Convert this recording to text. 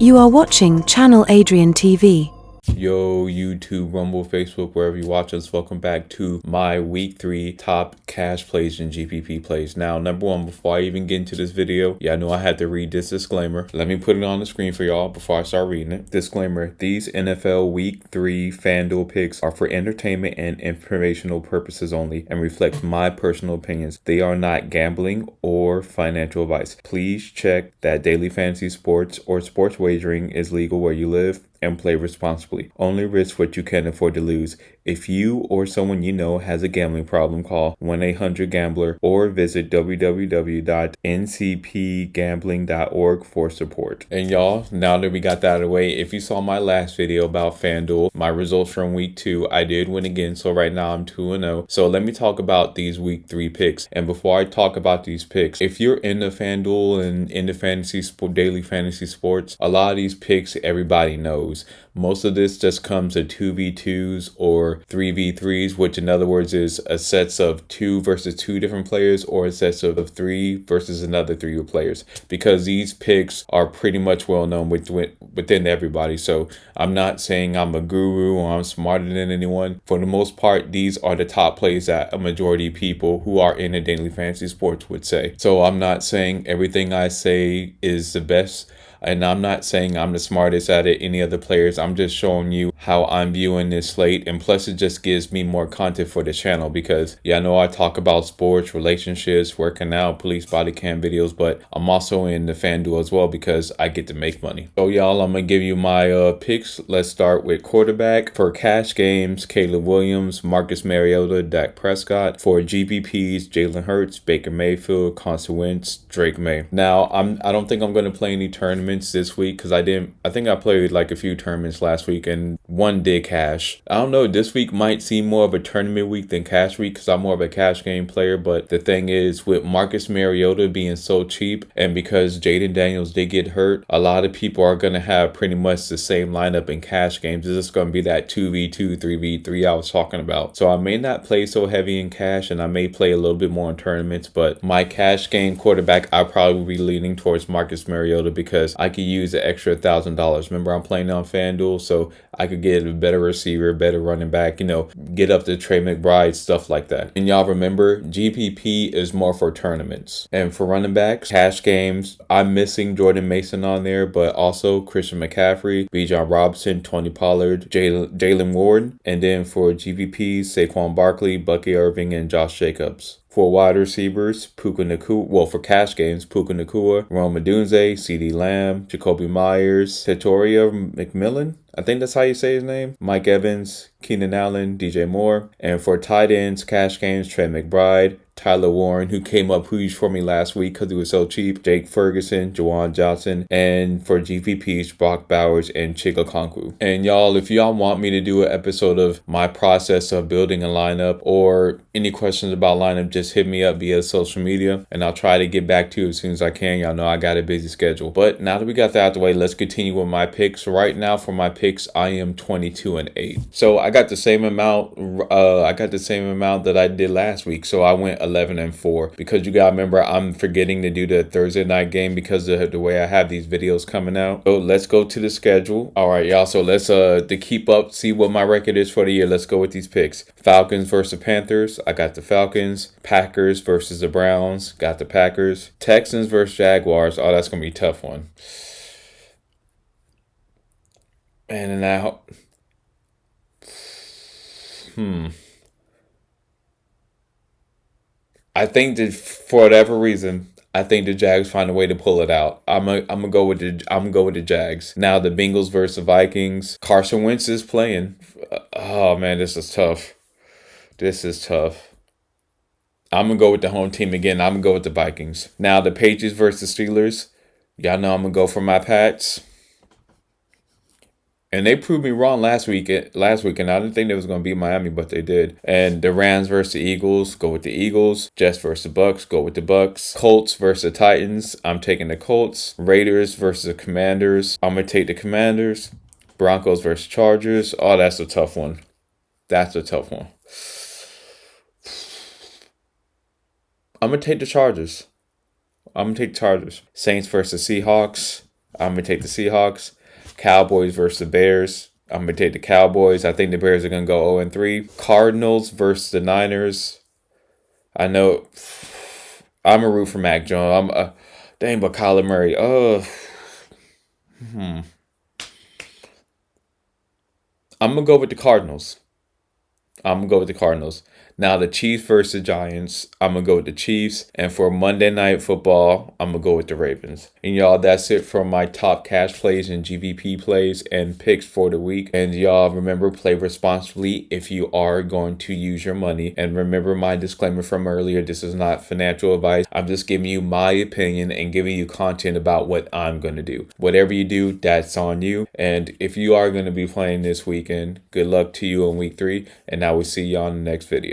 You are watching Channel Adrian TV. Yo, YouTube, Rumble, Facebook, wherever you watch us, welcome back to my week 3 top cash plays and GPP plays. Now, number one, before I even get into this video, I know I had to read this disclaimer. Let me put it on the screen for y'all before I start reading it. Disclaimer, these NFL week 3 FanDuel picks are for entertainment and informational purposes only and reflect my personal opinions. They are not gambling or financial advice. Please check that daily fantasy sports or sports wagering is legal where you live and play responsibly. Only risk what you can afford to lose. If you or someone you know has a gambling problem, call 1-800-GAMBLER or visit www.ncpgambling.org for support. And y'all, now that we got that out of the way, if you saw my last video about FanDuel, my results from week 2, I did win again. So right now I'm 2-0. So let me talk about these week 3 picks. And before I talk about these picks, if you're into FanDuel and into daily fantasy sports, a lot of these picks everybody knows. Most of this just comes to 2v2s or 3v3s, which in other words is a sets of 2 versus 2 different players or a sets of 3 versus another 3 players, because these picks are pretty much well known within everybody. So I'm not saying I'm a guru or I'm smarter than anyone. For the most part, these are the top plays that a majority of people who are in the daily fantasy sports would say. So I'm not saying everything I say is the best, and I'm not saying I'm the smartest at it, any other players. I'm just showing you how I'm viewing this slate. And plus, it just gives me more content for the channel because, I know I talk about sports, relationships, working out, police body cam videos, but I'm also in the FanDuel as well because I get to make money. So, y'all, I'm going to give you my picks. Let's start with quarterback. For cash games, Caleb Williams, Marcus Mariota, Dak Prescott. For GPPs, Jalen Hurts, Baker Mayfield, Carson Wentz, Drake May. Now, I don't think I'm going to play any tournaments this week because I think I played like a few tournaments last week and one did cash. I don't know, this week might seem more of a tournament week than cash week because I'm more of a cash game player, but the thing is, with Marcus Mariota being so cheap and because Jaden Daniels did get hurt, a lot of people are going to have pretty much the same lineup in cash games. It's just going to be that 2v2, 3v3 I was talking about. So I may not play so heavy in cash and I may play a little bit more in tournaments, but my cash game quarterback, I'll probably be leaning towards Marcus Mariota because I could use the extra $1,000. Remember, I'm playing on FanDuel, so I could get a better receiver, better running back, get up to Trey McBride, stuff like that. And y'all remember, GPP is more for tournaments. And for running backs, cash games, I'm missing Jordan Mason on there, but also Christian McCaffrey, Bijan Robinson, Tony Pollard, Jalen Ward. And then for GPPs, Saquon Barkley, Bucky Irving, and Josh Jacobs. For wide receivers, Puka Nacua. Well, for cash games, Puka Nacua, Rome Odunze, CeeDee Lamb, Jacoby Myers, Tatoria McMillan. I think that's how you say his name. Mike Evans, Keenan Allen, DJ Moore. And for tight ends, cash games, Trey McBride, Tyler Warren, who came up huge for me last week because he was so cheap, Jake Ferguson, Juwan Johnson, and for GPPs, Brock Bowers, and Chigga Okonkwo. And y'all, if y'all want me to do an episode of my process of building a lineup or any questions about lineup, just hit me up via social media and I'll try to get back to you as soon as I can. Y'all know I got a busy schedule. But now that we got that out of the way, let's continue with my picks. Right now for my picks, I am 22-8. So I got the same amount. That I did last week. So I went 11-4 because you gotta remember I'm forgetting to do the Thursday night game because of the way I have these videos coming out. So let's go to the schedule. All right, y'all. So let's to keep up, see what my record is for the year. Let's go with these picks. Falcons versus Panthers. I got the Falcons. Packers versus the Browns. Got the Packers. Texans versus Jaguars. Oh, that's gonna be a tough one. And now, I think that for whatever reason, I think the Jags find a way to pull it out. I'm gonna go with the Jags. Now the Bengals versus the Vikings. Carson Wentz is playing. Oh man, this is tough. I'm gonna go with the home team again. I'm gonna go with the Vikings. Now the Patriots versus the Steelers. Y'all know I'm gonna go for my Pats. And they proved me wrong last week, and I didn't think they was going to beat Miami, but they did. And the Rams versus the Eagles, go with the Eagles. Jets versus the Bucks, go with the Bucks. Colts versus the Titans, I'm taking the Colts. Raiders versus the Commanders, I'm going to take the Commanders. Broncos versus Chargers, oh, that's a tough one. I'm going to take the Chargers. Saints versus Seahawks. I'm going to take the Seahawks. Cowboys versus the Bears. I'm going to take the Cowboys. I think the Bears are going to go 0-3. Cardinals versus the Niners. I know I'm a root for Mac Jones. But Kyler Murray. I'm going to go with the Cardinals. Now the Chiefs versus the Giants, I'm going to go with the Chiefs. And for Monday Night Football, I'm going to go with the Ravens. And y'all, that's it for my top cash plays and GPP plays and picks for the week. And y'all, remember, play responsibly if you are going to use your money. And remember my disclaimer from earlier, this is not financial advice. I'm just giving you my opinion and giving you content about what I'm going to do. Whatever you do, that's on you. And if you are going to be playing this weekend, good luck to you in week 3. And I will see y'all in the next video.